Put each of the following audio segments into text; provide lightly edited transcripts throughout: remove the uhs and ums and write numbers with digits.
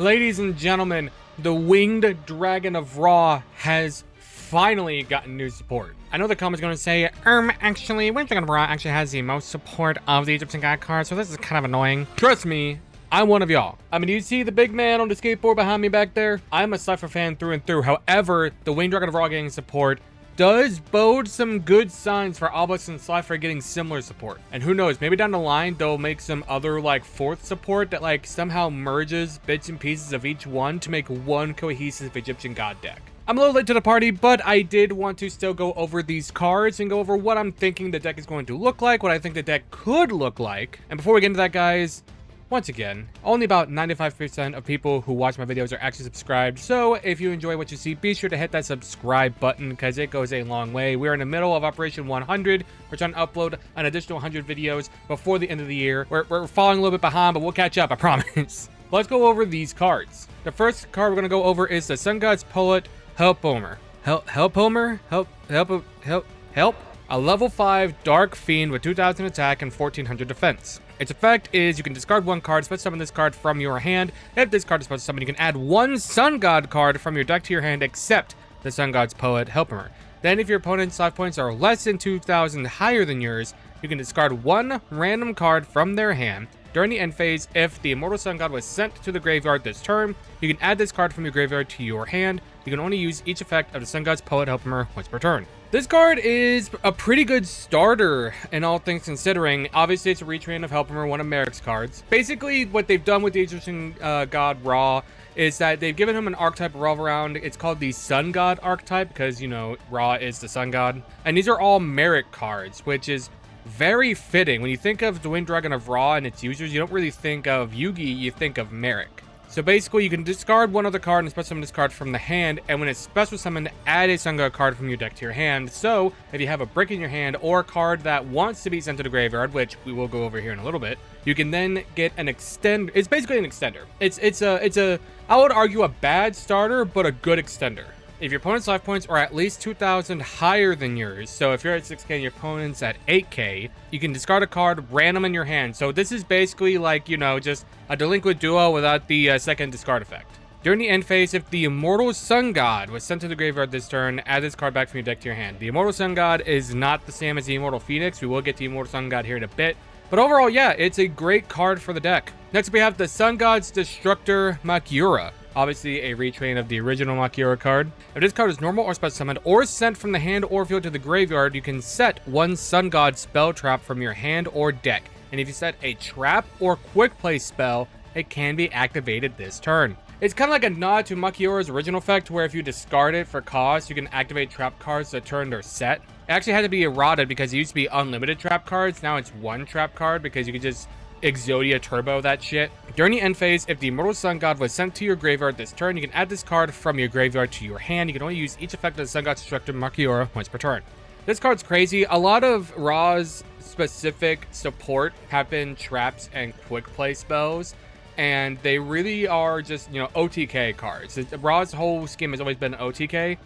Ladies and gentlemen, the Winged Dragon of Ra has finally gotten new support. I know the comment's going to say, actually, Winged Dragon of Ra actually has the most support of the Egyptian God card, so this is kind of annoying. Trust me, I'm one of y'all. I mean, do you see the big man on the skateboard behind me back there? I'm a Cypher fan through and through. However, the Winged Dragon of Ra getting support does bode some good signs for Obelisk and Cypher getting similar support. And who knows, maybe down the line they'll make some other like fourth support that like somehow merges bits and pieces of each one to make one cohesive Egyptian god deck. I'm a little late to the party, but I did want to still go over these cards and go over what I'm thinking the deck is going to look like, what I think the deck could look like. And before we get into that, guys, once again, only about 95% of people who watch my videos are actually subscribed, so if you enjoy what you see, be sure to hit that subscribe button because it goes a long way. We're in the middle of Operation 100. We're trying to upload an additional 100 videos before the end of the year. We're falling a little bit behind, but we'll catch up, I promise. Let's go over these cards. The first card we're going to go over is the Sun God's Poet, Helpoemer. Helpoemer? Help? A level 5 Dark Fiend with 2000 attack and 1400 defense. Its effect is you can discard one card, special summon this card from your hand. If this card is special summoned, you can add one Sun God card from your deck to your hand except the Sun God's Poet, Helpoemer. Then if your opponent's life points are less than 2,000 higher than yours, you can discard one random card from their hand. During the end phase, if the Immortal Sun God was sent to the graveyard this turn, you can add this card from your graveyard to your hand. You can only use each effect of the Sun God's Poet, Helpoemer once per turn. This card is a pretty good starter in all things considering. Obviously, it's a retrain of Helpoemer, one of Merrick's cards. Basically, what they've done with the Egyptian God Ra is that they've given him an archetype revolve around. It's called the Sun God archetype because, you know, Ra is the Sun God. And these are all Merrick cards, which is very fitting. When you think of the Winged Dragon of Ra and its users, you don't really think of Yugi, you think of Merrick. So basically, you can discard one other card and special summon this card from the hand, and when it's special summoned, add a Sun God card from your deck to your hand. So, if you have a brick in your hand or a card that wants to be sent to the graveyard, which we will go over here in a little bit, you can then get an extend. It's basically an extender. It's a I would argue a bad starter, but a good extender. If your opponent's life points are at least 2,000 higher than yours, so if you're at 6k and your opponent's at 8k, you can discard a card random in your hand. So this is basically like, you know, just a delinquent duo without the second discard effect. During the end phase, if the Immortal Sun God was sent to the graveyard this turn, add this card back from your deck to your hand. The Immortal Sun God is not the same as the Immortal Phoenix. We will get the Immortal Sun God here in a bit. But overall, yeah, it's a great card for the deck. Next, we have the Sun God's Destructor, Makyura. Obviously a retrain of the original Makyura card. If this card is normal or special summoned or sent from the hand or field to the graveyard, you can set one Sun God spell trap from your hand or deck. And if you set a trap or quick play spell, it can be activated this turn. It's kind of like a nod to Makyura's original effect, where if you discard it for cost, you can activate trap cards that turn their set. It actually had to be eroded because it used to be unlimited trap cards. Now it's one trap card because you can just Exodia Turbo that shit. During the end phase, if the Immortal Sun God was sent to your graveyard this turn, you can add this card from your graveyard to your hand. You can only use each effect of the Sun God's Destructor, Makyura once per turn. This card's crazy. A lot of Ra's specific support have been traps and quick play spells, and they really are just, you know, OTK cards. Ra's whole scheme has always been OTK,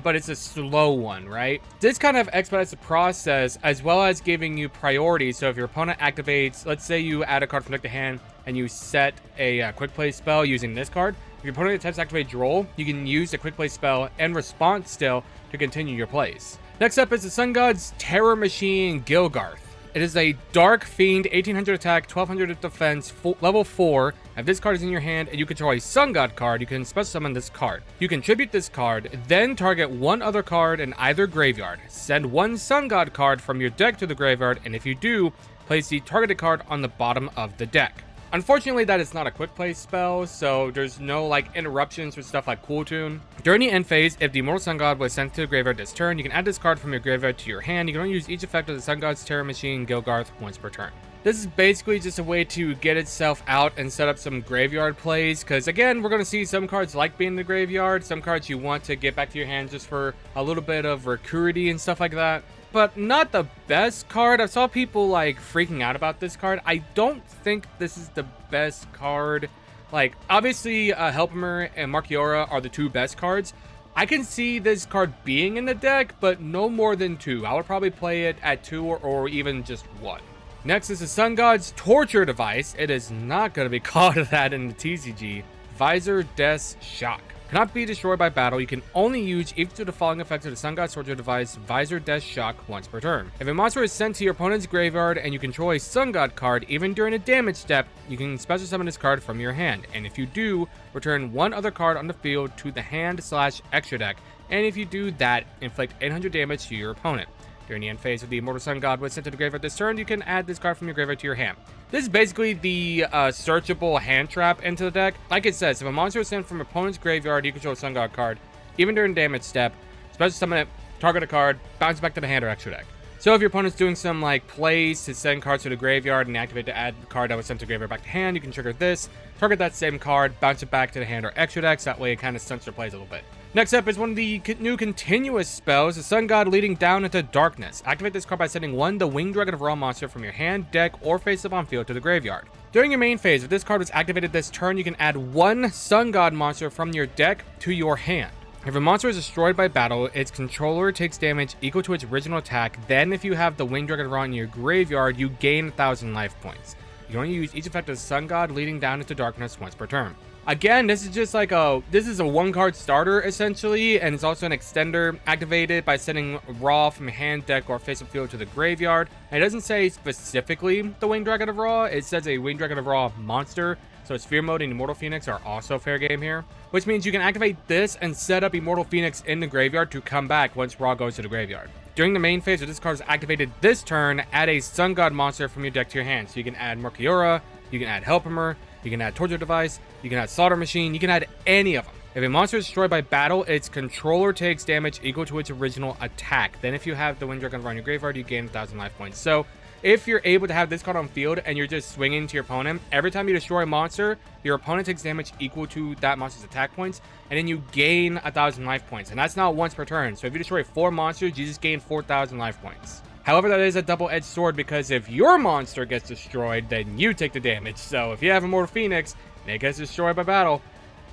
but it's a slow one, right? This kind of expedites the process as well as giving you priority. So if your opponent activates, let's say you add a card from deck to hand and you set a quick play spell using this card. If your opponent attempts to activate Droll, you can use the quick play spell and response still to continue your plays. Next up is the Sun God's Terror Machine, Garth. It is a Dark Fiend, 1800 attack, 1200 defense, level 4. If this card is in your hand and you control a Sun God card, you can special summon this card. You can tribute this card, then target one other card in either graveyard. Send one Sun God card from your deck to the graveyard, and if you do, place the targeted card on the bottom of the deck. Unfortunately, that is not a quick play spell, so there's no like interruptions with stuff like Cool Tune. During the end phase, if the Immortal Sun God was sent to the graveyard this turn, you can add this card from your graveyard to your hand. You can only use each effect of the Sun God's Terror Machine, Garth once per turn. This is basically just a way to get itself out and set up some graveyard plays, because again, we're going to see some cards like being in the graveyard, some cards you want to get back to your hand just for a little bit of recurity and stuff like that. But not the best card. I saw people like freaking out about this card. I don't think this is the best card. Like, obviously, Helpoemer and Makyura are the two best cards. I can see this card being in the deck, but no more than 2. I would probably play it at 2 or even just 1. Next is the Sun God's Torture Device. It is not going to be called that in the TCG. Visor Des Shock. Cannot be destroyed by battle. You can only use each of the following effects of the Sun God Sorcerer device, Visor Des Shock, once per turn. If a monster is sent to your opponent's graveyard and you control a Sun God card, even during a damage step, you can special summon this card from your hand. And if you do, return one other card on the field to the hand/extra deck. And if you do that, inflict 800 damage to your opponent. During the end phase of the Immortal Sun God was sent to the graveyard this turn, you can add this card from your graveyard to your hand. This is basically the searchable hand trap into the deck. Like it says, if a monster is sent from opponent's graveyard, you control a Sun God card, even during damage step, special summon it, target a card, bounce back to the hand or extra deck. So if your opponent's doing some like plays to send cards to the graveyard and activate to add the card that was sent to the graveyard back to hand, you can trigger this, target that same card, bounce it back to the hand or extra decks. That way it kind of stunts their plays a little bit. Next up is one of the new continuous spells, the Sun God Leading Down into Darkness. Activate this card by sending the Winged Dragon of Ra monster from your hand, deck, or face up on field to the graveyard. During your main phase, if this card was activated this turn, you can add one Sun God monster from your deck to your hand. If a monster is destroyed by battle, its controller takes damage equal to its original attack. Then if you have the Winged Dragon of Ra in your graveyard, you gain 1,000 life points. You can only use each effect of Sun God Leading Down into Darkness once per turn. Again, this is just like this is a one card starter essentially, and it's also an extender activated by sending Ra from hand, deck, or face up field to the graveyard. And it doesn't say specifically the Winged Dragon of Ra, it says a Winged Dragon of Ra monster. So Sphere Mode and Immortal Phoenix are also fair game here, which means you can activate this and set up Immortal Phoenix in the graveyard to come back once Ra goes to the graveyard. During the main phase, if this card is activated this turn, add a Sun God monster from your deck to your hand. So you can add Makyura, you can add Helpoemer, you can add Torture Device, you can add Slaughter Machine, you can add any of them. If a monster is destroyed by battle, its controller takes damage equal to its original attack. Then if you have the Winged Dragon on your graveyard, you gain 1,000 life points. So if you're able to have this card on field and you're just swinging to your opponent, every time you destroy a monster, your opponent takes damage equal to that monster's attack points, and then you gain 1,000 life points. And that's not once per turn. So if you destroy 4 monsters, you just gain 4,000 life points. However, that is a double-edged sword, because if your monster gets destroyed, then you take the damage. So if you have Immortal Phoenix and it gets destroyed by battle,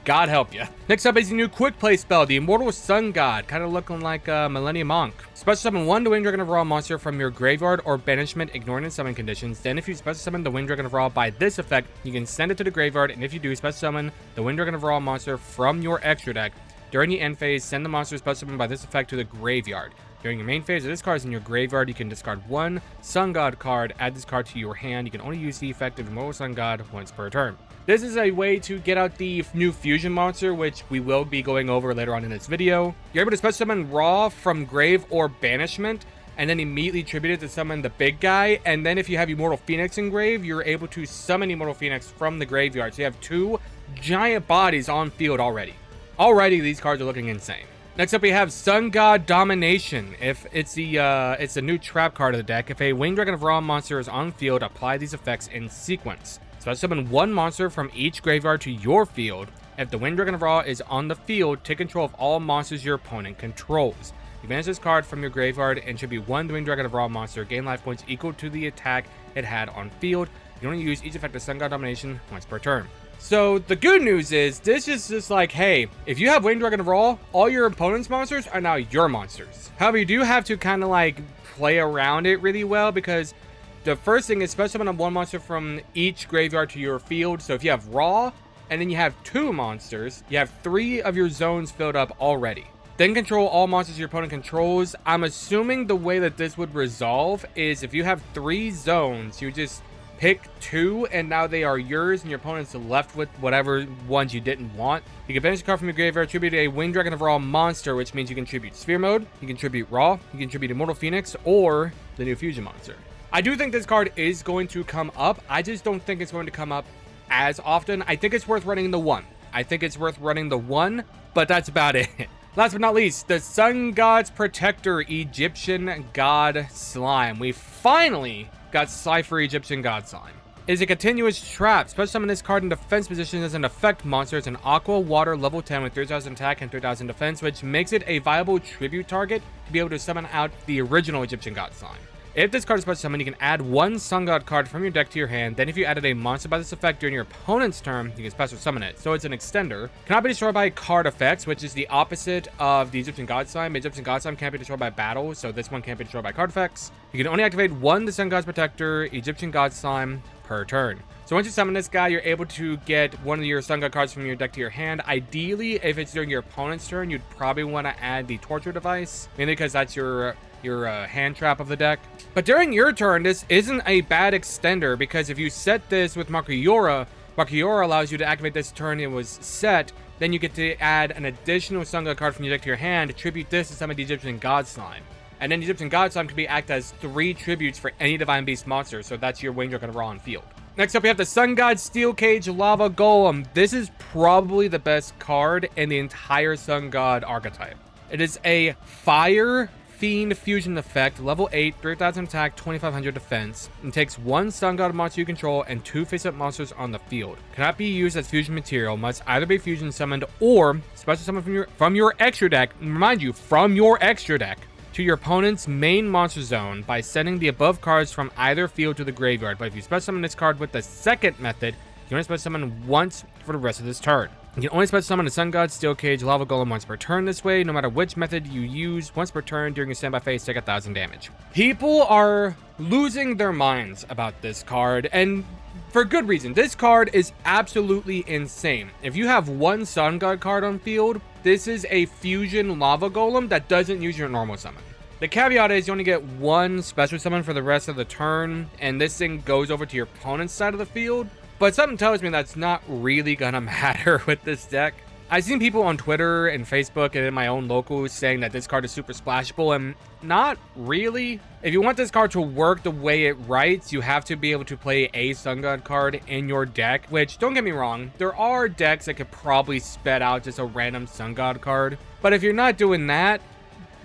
God help you. Next up is the new quick play spell, the Immortal Sun God, kind of looking like a Millennium Monk. Special summon one Winged Dragon of Ra monster from your graveyard or banishment, ignoring the summon conditions. Then if you special summon the Winged Dragon of Ra by this effect, you can send it to the graveyard, and if you do, special summon the Winged Dragon of Ra monster from your extra deck. During the end phase, send the monster special summoned by this effect to the graveyard. During your main phase, if this card is in your graveyard, you can discard one Sun God card, add this card to your hand. You can only use the effect of Immortal Sun God once per turn. This is a way to get out the new fusion monster, which we will be going over later on in this video. You're able to special summon Ra from grave or banishment, and then immediately tribute it to summon the big guy. And then if you have Immortal Phoenix in grave, you're able to summon Immortal Phoenix from the graveyard. So you have 2 giant bodies on field already. Already, these cards are looking insane. Next up, we have God Domination. If it's a new trap card of the deck. If a Winged Dragon of Ra monster is on field, apply these effects in sequence. So I summon one monster from each graveyard to your field. If the Winged Dragon of Ra is on the field, take control of all monsters your opponent controls. You banish this card from your graveyard and tribute one Winged Dragon of Ra monster. Gain life points equal to the attack it had on field. You only use each effect of God Domination once per turn. So the good news is, this is just like, hey, if you have Winged Dragon of Ra, all your opponent's monsters are now your monsters. However, you do have to kind of like play around it really well, because the first thing is special summon one monster from each graveyard to your field. So if you have Ra, and then you have 2 monsters, you have 3 of your zones filled up already. Then control all monsters your opponent controls. I'm assuming the way that this would resolve is if you have 3 zones, you just pick 2, and now they are yours, and your opponent's left with whatever ones you didn't want. You can banish a card from your graveyard, tribute a Winged Dragon of Ra monster, which means you can tribute Sphere Mode, you can tribute Ra, you can tribute Immortal Phoenix, or the new fusion monster. I do think this card is going to come up. I just don't think it's going to come up as often. I think it's worth running the 1. But that's about it. Last but not least, the Sun God's Protector Egyptian God Slime. We finally got Cypher Egyptian God Slime. It is a continuous trap. Special summon this card in defense position as an effect monster. It's an aqua water level 10 with 3000 attack and 3000 defense, which makes it a viable tribute target to be able to summon out the original Egyptian God Slime. If this card is special summon, you can add one Sun God card from your deck to your hand. Then if you added a monster by this effect during your opponent's turn, you can special summon it. So it's an extender. Cannot be destroyed by card effects, which is the opposite of the Egyptian God Slime. Egyptian God Slime can't be destroyed by battle, so this one can't be destroyed by card effects. You can only activate one the Sun God's Protector, Egyptian God Slime, per turn. So once you summon this guy, you're able to get one of your Sun God cards from your deck to your hand. Ideally, if it's during your opponent's turn, you'd probably want to add the Torture Device, mainly because that's your hand trap of the deck. But during your turn, this isn't a bad extender, because if you set this with Makyura allows you to activate this turn it was set. Then you get to add an additional Sun God card from your deck to your hand, tribute this to summon the Egyptian God Slime. And then the Egyptian God Slime can act as 3 tributes for any Divine Beast monster, so that's your Winged Dragon of Ra on field. Next up, we have the Sun God Steelcage Lava Golem. This is probably the best card in the entire Sun God archetype. It is a Fire Fiend Fusion effect, level 8, 3000 attack, 2500 defense, and takes 1 Sun God monster you control and 2 face-up monsters on the field. Cannot be used as fusion material, must either be fusion summoned or special summoned from your extra deck, remind you, from your extra deck, to your opponent's main monster zone by sending the above cards from either field to the graveyard. But if you special summon this card with the second method, you can only special summon once for the rest of this turn. You can only special summon a Sun God Steelcage Lava Golem once per turn this way. No matter which method you use, once per turn during your standby phase, take 1000 damage. People are losing their minds about this card, and for good reason. This card is absolutely insane. If you have one Sun God card on field, this is a fusion Lava Golem that doesn't use your normal summon. The caveat is you only get one special summon for the rest of the turn, and this thing goes over to your opponent's side of the field. But something tells me that's not really gonna matter with this deck. I've seen people on Twitter and Facebook and in my own locals saying that this card is super splashable, and not really. If you want this card to work the way it writes, you have to be able to play a Sun God card in your deck, which, don't get me wrong, there are decks that could probably spit out just a random Sun God card. But if you're not doing that,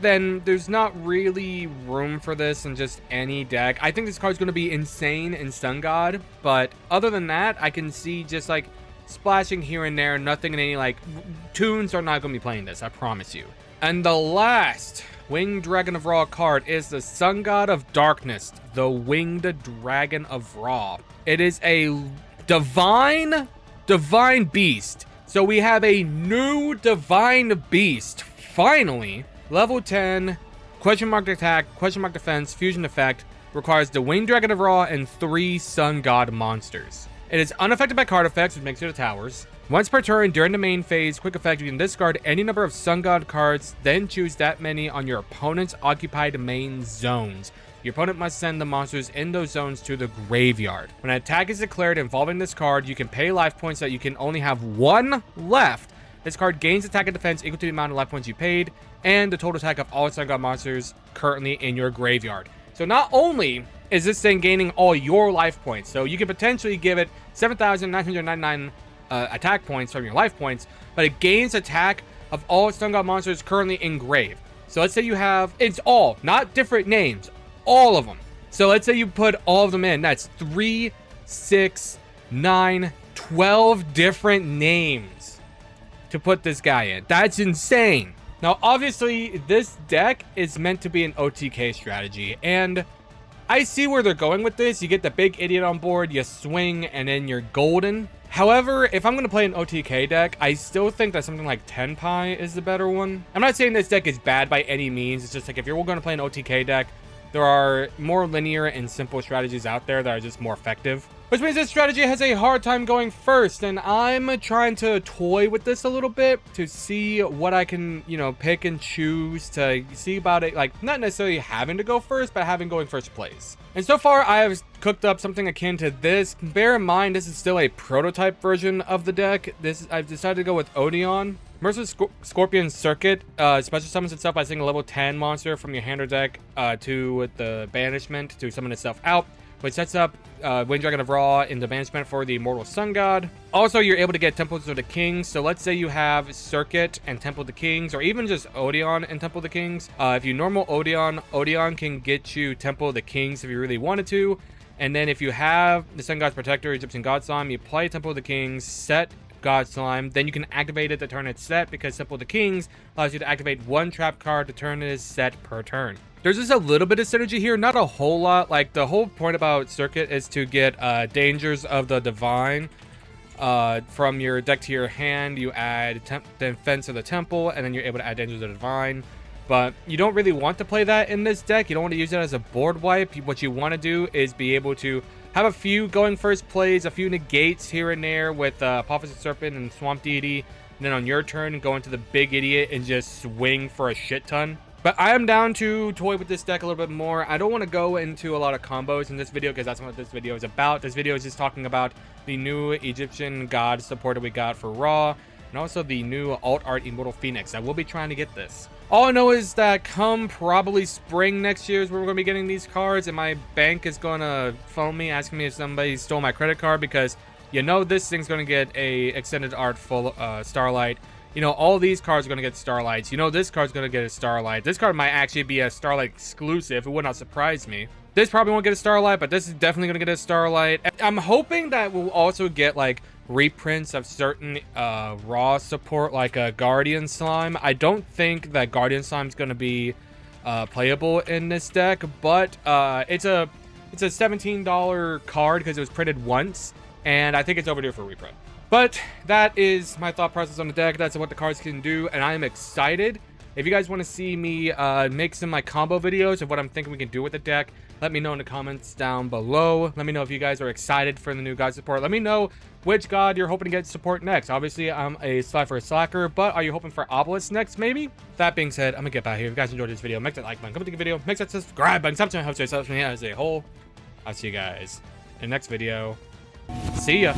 then there's not really room for this in just any deck. I think this card's going to be insane in Sun God, but other than that, I can see just like splashing here and there, nothing in any like tunes are not going to be playing this, I promise you. And the last Winged Dragon of Ra card is the Sun God of Darkness, the Winged Dragon of Ra. It is a divine beast. So we have a new divine beast, finally. Level 10, question mark attack, question mark defense, fusion effect, requires the Winged Dragon of Ra and 3 Sun God monsters. It is unaffected by card effects, which makes it a towers. Once per turn during the main phase, quick effect, you can discard any number of Sun God cards, then choose that many on your opponent's occupied main zones. Your opponent must send the monsters in those zones to the graveyard. When an attack is declared involving this card, you can pay life points so that you can only have 1 left. This card gains attack and defense equal to the amount of life points you paid, and the total attack of all Sun God monsters currently in your graveyard. So not only is this thing gaining all your life points, so you can potentially give it 7,999 attack points from your life points, but it gains attack of all Sun God monsters currently engraved. So let's say you have, it's all, not different names, all of them. So let's say you put all of them in. That's 3, 6, 9, 12 different names to put this guy in. That's insane. Now, obviously, this deck is meant to be an OTK strategy, and I see where they're going with this. You get the big idiot on board, you swing, and then you're golden. However, if I'm going to play an OTK deck, I still think that something like Tenpai is the better one. I'm not saying this deck is bad by any means. It's just like if you're going to play an OTK deck, there are more linear and simple strategies out there that are just more effective. Which means this strategy has a hard time going first, and I'm trying to toy with this a little bit to see what I can, pick and choose to see about it, like not necessarily having to go first, but having going first place. And so far, I have cooked up something akin to this. Bear in mind, this is still a prototype version of the deck. I've decided to go with Odeon. Merciless Scorpion Circuit special summons itself by sending a level 10 monster from your hand or deck to the banishment to summon itself out, which sets up Winged Dragon of Ra in the banishment for the Immortal Sun God. Also, you're able to get Temples of the Kings. So let's say you have Circuit and Temple of the Kings, or even just Odeon and Temple of the Kings. If you normal Odeon can get you Temple of the Kings if you really wanted to. And then if you have the Sun God's Protector, Egyptian God Slime, you play Temple of the Kings, set God Slime, then you can activate it the turn it's set, because Temple of the Kings allows you to activate 1 trap card to turn it is set per turn. There's just a little bit of synergy here, not a whole lot. Like, the whole point about Circuit is to get Dangers of the Divine from your deck to your hand. You add Defense of the Temple, and then you're able to add Dangers of the Divine. But you don't really want to play that in this deck. You don't want to use it as a board wipe. What you want to do is be able to have a few going first plays, a few negates here and there with Apophis Serpent and Swamp Deity. And then on your turn, go into the Big Idiot and just swing for a shit ton. But I am down to toy with this deck a little bit more. I don't want to go into a lot of combos in this video because that's not what this video is about. This video is just talking about the new Egyptian God support that we got for Raw, and also the new alt art Immortal Phoenix. I will be trying to get this. All I know is that come probably spring next year is where we're going to be getting these cards, and my bank is going to phone me asking me if somebody stole my credit card, because you know this thing's going to get a extended art full Starlight. You know, all these cards are going to get Starlights. You know, this card's going to get a Starlight. This card might actually be a Starlight exclusive. It would not surprise me. This probably won't get a Starlight, but this is definitely going to get a Starlight. I'm hoping that we'll also get, like, reprints of certain Raw support, like a Guardian Slime. I don't think that Guardian Slime's going to be playable in this deck, but it's a $17 card because it was printed once, and I think it's overdue for reprint. But that is my thought process on the deck. That's what the cards can do, and I am excited. If you guys want to see me make some combo videos of what I'm thinking we can do with the deck, let me know in the comments down below. Let me know if you guys are excited for the new God support. Let me know which God you're hoping to get support next. Obviously, I'm a slacker, but are you hoping for Obelisk next, maybe? That being said, I'm gonna get back here. If you guys enjoyed this video, make that like button, comment the video, make that subscribe button, subscribe, helps me as a whole. I'll see you guys in the next video. See ya.